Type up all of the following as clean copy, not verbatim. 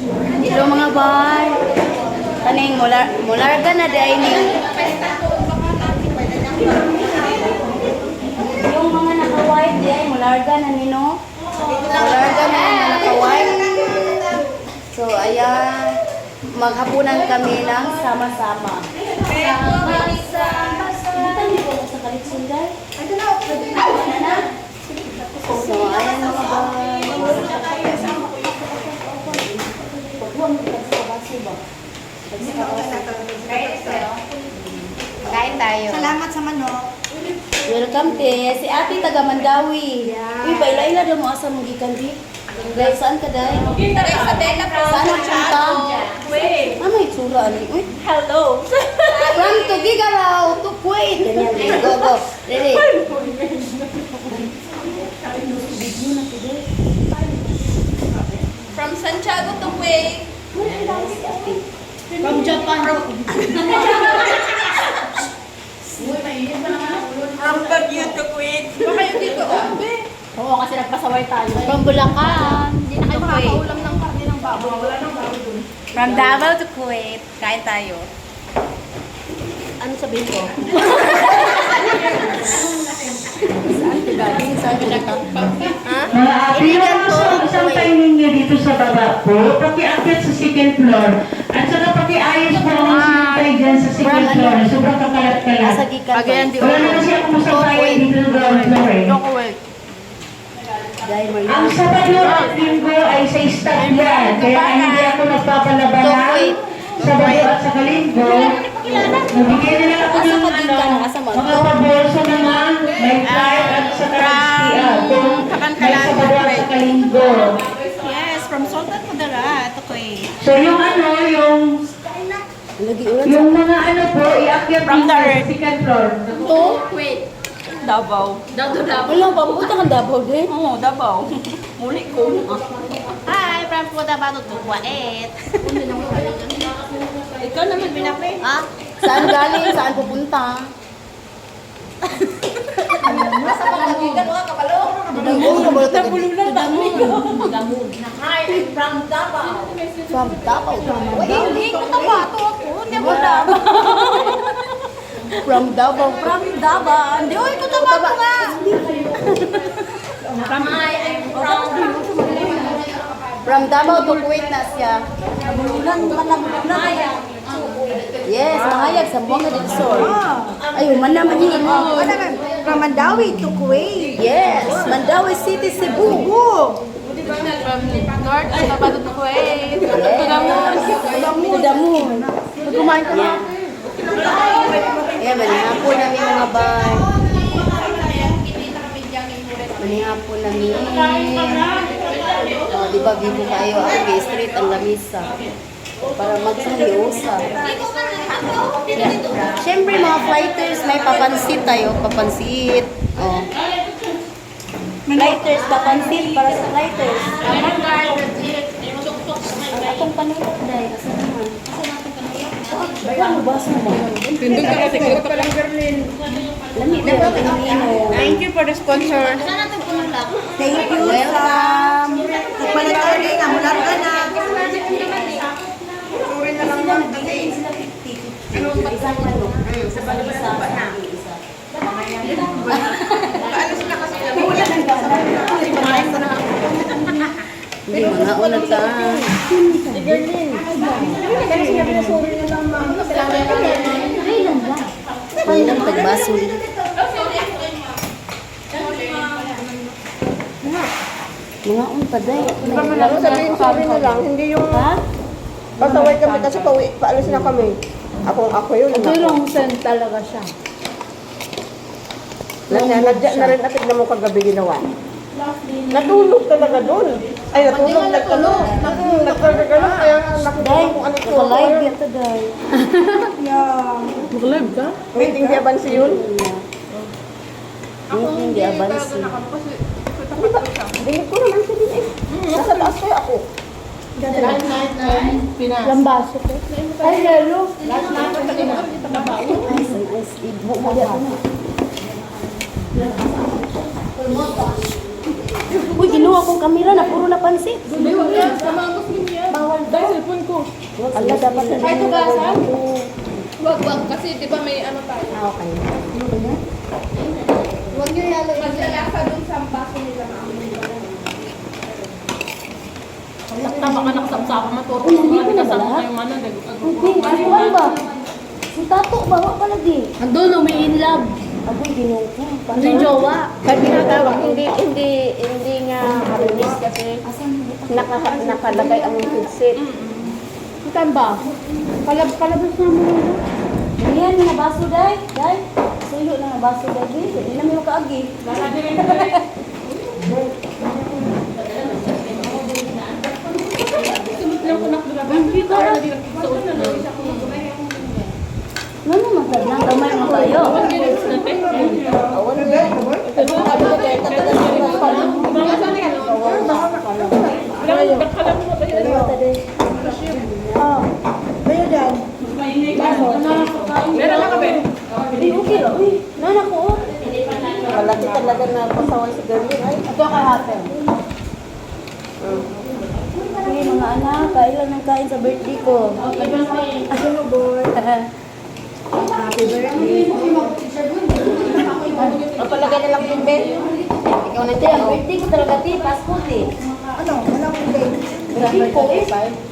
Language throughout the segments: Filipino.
Hello mga bay. Kaning mularga na day ni. Yung mga naka-white day, mularga na nino. Mularga na yung naka-white. So ayan, maghapunan kami ng sama-sama. Sama-sama. Sa Kalitsunday. So ayan mga bay. Kain tayo. Salamat sa manok. Welcome te. Si Ate taga Mandawi. Uy, paila-ila daw mo asa mong gikan di. Dahil saan ka dahil? Sa Dela po. Saan ang punta? Ano yung tsura? Uy, Hello. from Tugigaraw to Kuwait. Ganyan. Go, go. Ready? From Santiago to Kuwait. From Japan. From Baguio to Kuwait. Baka yung dito, Oo, kasi nagpasaway tayo. From Bulacan. Hindi na kayo makakaulam ng karne ng baboy. Wala nang baboy dun. From Davao to Kuwait. Kain tayo. Ano sabihin ko? Saan ka galing? Saan ka galing? Mga ate, yung isang timing niyo dito sa baba po, pakiakit sa second floor. At saka pakiayos po ang sinutay dyan sa second floor. Sobrang kakalat-kalat. Nasa gikan ko. Wala naman siya kumusabayan dito sa ground floor eh. Dahil may Ang Sabado at Linggo ay sa staff yan. Kaya hindi ako nagpapalabanan Sabado at sa Linggo. Nabigyan nila ako ng mga pabolsa naman, may flight at sa Karansia. Kung may Sabado at sa Linggo. Yes, from Sultan Kudarat to Kuwait. So yung lagi ulan yung mga po, iakyat From dito the sa second floor. to. Davao. Wala pa, puta kang Davao din. Oo, Davao. Muli ko. Hi, from Cotabato to Kuwait. Ikaw naman binape. Ah, saan galing? Saan pupunta? Nasa palagigan mo ka, kabalo. Hi, from Davao. From Davao. Hindi ko Cotabato ako. Hindi ako Davao. From Davao. From Davao. Hindi ko Cotabato nga. Hi, I'm from From Davao to Kuwait na siya. Maya. Yes, mahayag sa buwang na Sur. Ayun, man naman yun. From Mandawi to Kuwait. Yes, Mandawi City, Cebu. North, Cotabato to Kuwait. To the moon. Kumain ka na. Ayan, manihapon namin mga bay. Manihapon namin. Oh, di ba, bibo kayo ang gay street ang lamisa. Para magsahiusa. Yeah. Siyempre mga flighters, may papansit tayo. Papansit. Oh. Flighters, papansit para sa flighters. Atong panulat dahil. Asa naman? Baka mo ba sa mga? Tindog ka kasi ko pa lang Berlin. Lami na ba pinino? Thank you for the sponsor. Thank you. Welcome. Nagpalit tayo din nga. Mula ka na. Isang ano? Sa balisa. Isa. Hindi, mga una ta. Pandang tagbasol. Mga unta day. Sabihin sorry na lang, hindi yung Ha? pasaway kami kasi paalis na kami. Ako yun. Pero send talaga siya. Nadya na rin natin na mo kagabi ginawa. Natulog talaga doon. Ay, natulog, nagtanong. Nagkagano, kaya nakita Day, ko kung ano ko. naka-live yan to day. Mag-live ka? Meeting di abansi yun. Hindi abansi. Dingin ko naman siya din eh. Nasa taas kaya ako. Lambaso ko. Ay, lalo. Ice, ibo mo yan. Uy, kinuha kong kamera na puro napansit. Bawal ba? Ala, dapat hindi Ay, mo tugasan? nagbago. Wag, kasi di ba may ano tayo? Ah, okay. Huwag nyo yalo. Maglalasa dun sa baso nila Sakta baka nakasapsapa maturo. Hindi ko na bala. ano, Hindi, ano ba? Si Tato, bawa pala di. Andun, in love. Aboy, ginuko. Ano yung jowa? Kahit tinatawag, hindi nga marinis kasi nakalagay ang headset. Ikan ba? Palabas na mo yun. Ayan, na baso, day. Day. Suyo na baso, day. Hindi na may kaagi. Ano naman, nang gamay mo tayo. Awan na yan. Kaya dyan, Meron na kami. Uy, okay lang. Uy, nanak ko. palagi talaga na pasawan si Gerwin. Ay, Ito kay Hatem. Hey, mga anak, kailan ang kain sa birthday ko? Ano mo, boy? Happy birthday. ang palagay na lang yung bed. Ikaw na ang birthday ko talaga, ti. Pasko, ti. Ano? Walang bed. Birthday ko is 30?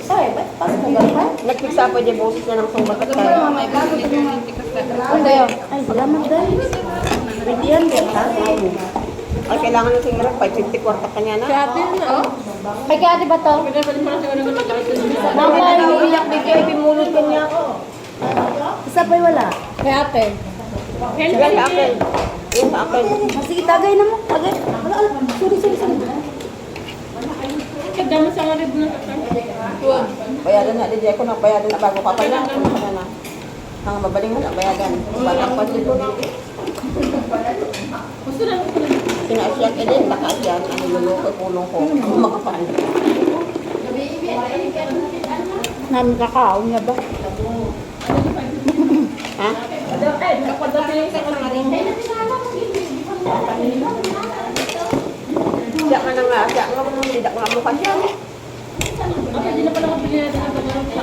Ay, ba't Pasko ka pa? Nagpiksa pa dyan boses na ng sumbat at kaya. Ano yun? Ay, salamat dahil. Birthday yan, kaya ka? Ay, kailangan ng singira, 550 kwarta ka niya na. Kay kaya ba to? Mamaya, umiiyak dito, ay pimulot ka niya ako. Isa pa'y wala. Kay ate. Sige, sa akin. Yung sa akin. Sige, tagay na mo. Tagay. Ala, ala. Sorry. Kadama sa nga rin na Bayadan na, DJ ko na, bayadan na bago ka pa na. Ano ka na? Ang mabaling mo na, bayadan. Batang pa dito na. Gusto na ako na. Sinaasyak ka din, nakaasyak. Ano luluko, pulong ko. Ang makapal. Namin kakao niya ba? Ha? Siya ka na nga, siya nga, tidak nga mukha siya.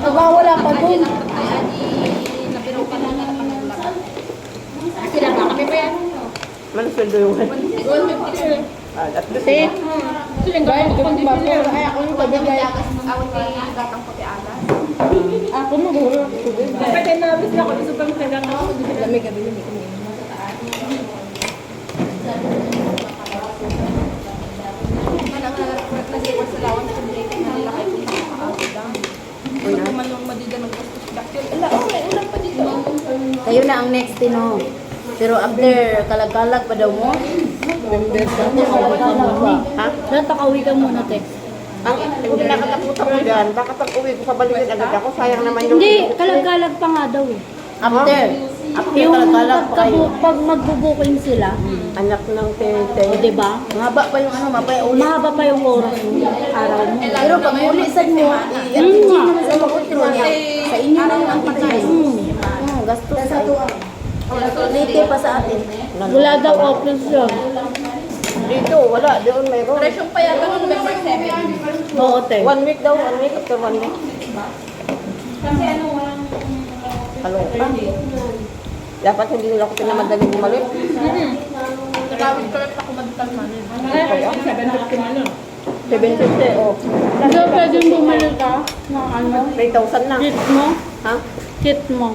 Aba, wala pa dun. Sila ba? Kami pa yan? Malusendo yung at the same. Ay, ako yung pabigay. Awit ni Gatang Puti Alas. Ako maguro. Pwede na abis na ako. Gusto pang tagang ako. Lamig gabi yun. Nag-iwan sa lawan sa kumilita na nila kayo sa kaawit lang. Hindi man yung madida ng gastos daktil. Ala, may ulam pa dito. Kayo na ang next tino. Pero after kalag-kalag pa daw mo? Kalag-kalag ba? Ha? Natakawi ka muna, te. Ang nakataputan ko dyan, bakit pag uwi ko pabalikin agad ako, sayang naman yung... Hindi, kalag-kalag pa nga daw eh. After. After kalag-kalag pa kayo. Pag magbubuking sila, Anak ng o tete. diba? Mahaba pa yung ano, mahaba pa yung oras mo, araw mo. Pero pag ulisan mo, hindi naman sa mag-utro niya. Sa inyo na yung ang patay. Gastos sa Late pa sa atin. Wala daw operation. Dito, wala. Doon mayroon. Presyong pa yata ng November 7. Oo, te. 1 week daw, 1 week after 1 week. Kasi ano, walang... Kaloka. Dapat hindi nila ako pinamadali bumalik. Nakawit ko lang ako magkalman. Kaya? 750, oh. Hindi pwedeng bumalik ka ng ano, 3,000 na. kit mo. Ha? Kit mo.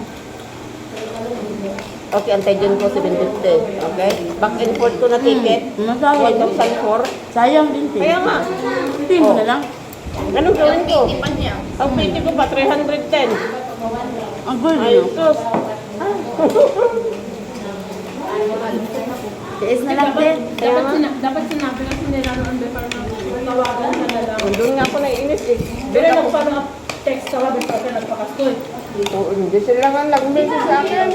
Okay, antay dyan ko 750. Okay? Back and forth ko na ticket. Masaya. 1,004. Sayang din, te. Kaya nga. Hindi mo na lang. Anong gawin ko? Ipan niya. Ang pwede ko pa, 310. Ang gulo. Ay, sus. Tiis na lang, te. Dapat sinabi na sinira noon before na tawagan ka na lang. Doon nga ako naiinis eh. Pero nagpa-text ka ba before ka nagpakastoy? Oo, hindi sila nga nag-message sa akin.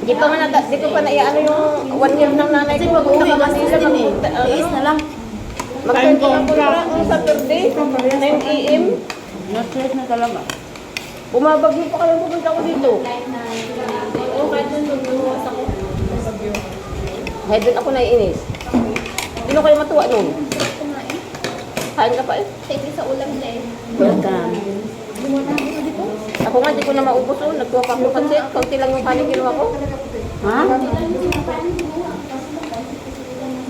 Di pa man di ko pa naiano yung 1 year ng nanay Kasi ko. pag uwi, Punta gastos Manila, din eh. magpunta, Tiis na lang. Mag-turn ko ng contract on Saturday, 9 AM. Na-stress na talaga. Bumabagyo pa kaya pupunta ko dito. Oo, kahit nung lumuwas ako sa bagyo. Kaya doon ako naiinis. Sino kayo matuwa nun? Kain ka pa eh. Take sa ulam na eh. Welcome. Ako nga, di ko na maubos oh. Nagkuha pa ako kasi. Kaunti lang yung kanin kinuha ko. Ha?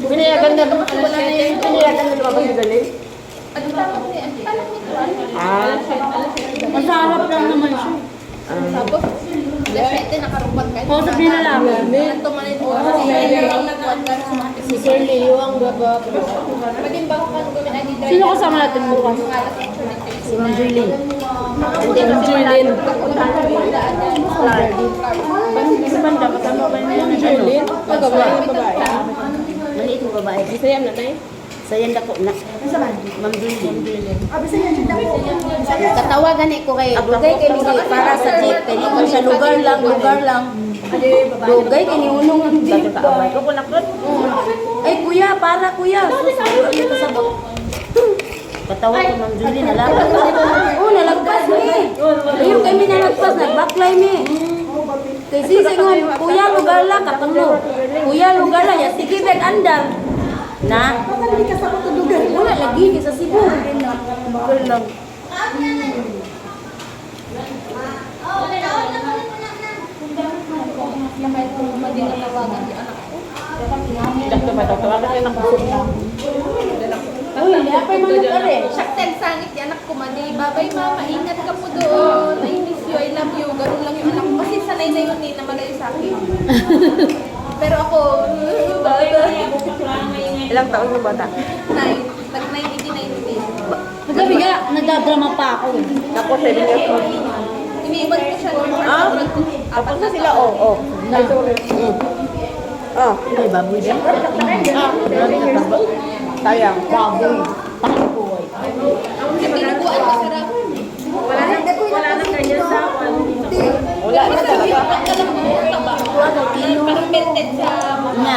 Pinayagan na naman. Pinayagan na lumabas yung galing. Ah. Masarap lang naman siya. Tapos, dahil nakarupat ka. O, sabihin na lang. Tumanin mo. Kasi lang nagkuhan ka sumakit. Si Sir Leo ang baba. Pwede ba kung ano gawin ay dry? Sino kasama natin bukas? Si Ma'am Julie. Hindi na Julian. Sa banda, kasama ba niya yung Julian? Babae. Maliit mo babae. Isayam na tayo. Sayan dako na. Ma'am Julie. Katawagan ni ko kay Dugay kay Miguel para sa jeep. Kay ko siya lugar lang. Dugay kay ni unong ang jeep. Ito ko nakot. Ay kuya, para kuya. Ano kasabot? Katawa ko Ma'am Julie nalagpas. Oh, nalagpas ni. Ayun kami nalagpas, nagbaklay mi. Kay sisi ngon, kuya lugar lang katulo. Kuya lugar lang, ya sige bag andar. Na? Wala lagi ni sa Cebu. Lugar lang. Dakto ba ito? Tawagan kayo ng kusog na. Uy, liapay man na pare. Shaktel sangit yung anak ko man. Babay mama, ingat ka po doon. I miss you, I love you. Ganun lang yung anak ko. Kasi sanay na yun na malayo sa akin. Pero ako, Ilang taon yung bata? nag-90. Gabi nga, nagdadrama pa ako. Ako 7 years old. Iniwan ko siya nung Ah? Tapos na sila, oh. Ay, sorry. Ah. Ay, baboy din. Sayang. Baboy. Pangkuhay. Tinubuan ko sarap. Wala na talaga. Parang melted sa Nga,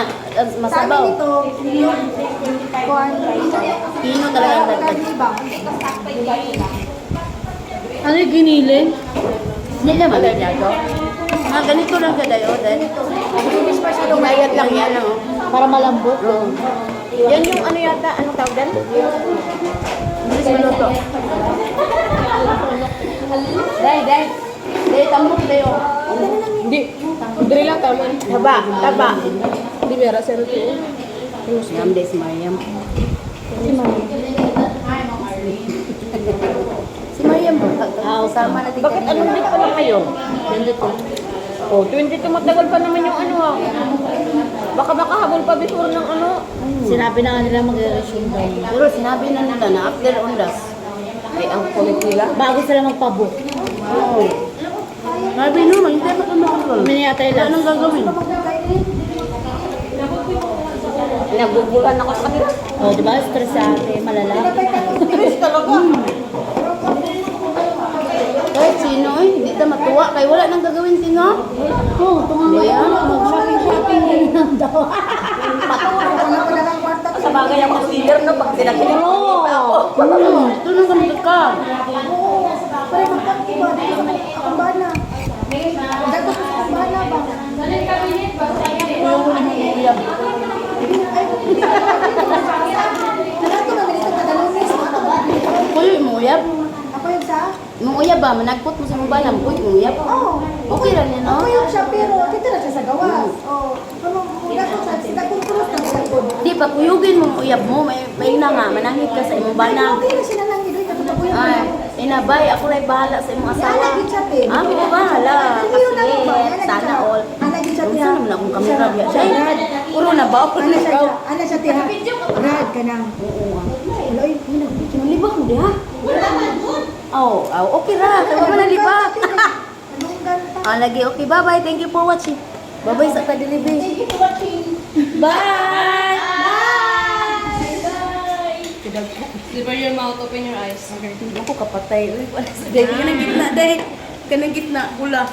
masabaw. Pino talaga ang dagdag. Ano yung giniling? Hindi naman ganyan to. Ganito lang ka dayo. Mayat lang yan, oh. Para malambot. Yan yung ano yata, anong tawag yan? Bilis maluto. Day. Day, tambok dayo. Hindi. Diri lang tama. Taba. Hindi mera sir ito. Yam des Mariam. Si Mariam ba? Sama natin Bakit ano ulit pa lang kayo? Nandito. Oh, 22 matagal pa naman yung ano ha. Baka habol pa before ng ano. Sinabi na nga nila mag-resume daw. Pero sinabi na nila na after ondas. Ay, ang kulit nila. Bago sila magpabook. Oo. Sabi no, hindi pa kami mag-roll. Miniyatay lang. Anong gagawin? Nagugulan ako sa kanila. Oh, di ba? Stress sa ate, malala. Stress talaga. Kahit sino eh, hindi ta matuwa. Kaya wala nang gagawin sino. Oo, tumama yan. Mag-shopping din lang daw. Sa bagay ako stealer no, pag sinakinig ko. Ito nang ganito ka. Kuya, umuyab. Ako yung sa? Umuyab ba? Managpot mo sa mubalam. Kuya, umuyab. Oo. Okay lang yan, no? Ako yung siya, pero dito na siya sa gawas. Oo. Pero kung ako sa sila kung tulog na siya po. Di pa kuyugin mo uyab mo, may na nga, manangit ka sa imong bana. Okay na sila lang dito. Ito po yung Ay, inabay, ako rin bahala sa imong asawa. Nalagit siya, te. Ah, ako bahala. Kasi sana all. Nalagit siya, Kung te. saan naman akong kamera biya. Siya, puro na ba ako Ano siya, ikaw? ano siya, te. Rad ka na. Wala, ay, Nalibak mo di ha? Oh, okay ra. Kaya mo nalibak. anong ganta? Ah, lagi, okay, bye-bye. Thank you for watching. Bye-bye sa kadelivery. Thank you for watching. Bye! Silver your mouth, open your eyes. Ako kapatay. Uy, wala sa day. Kanang gitna, day. Kanang gitna, pula.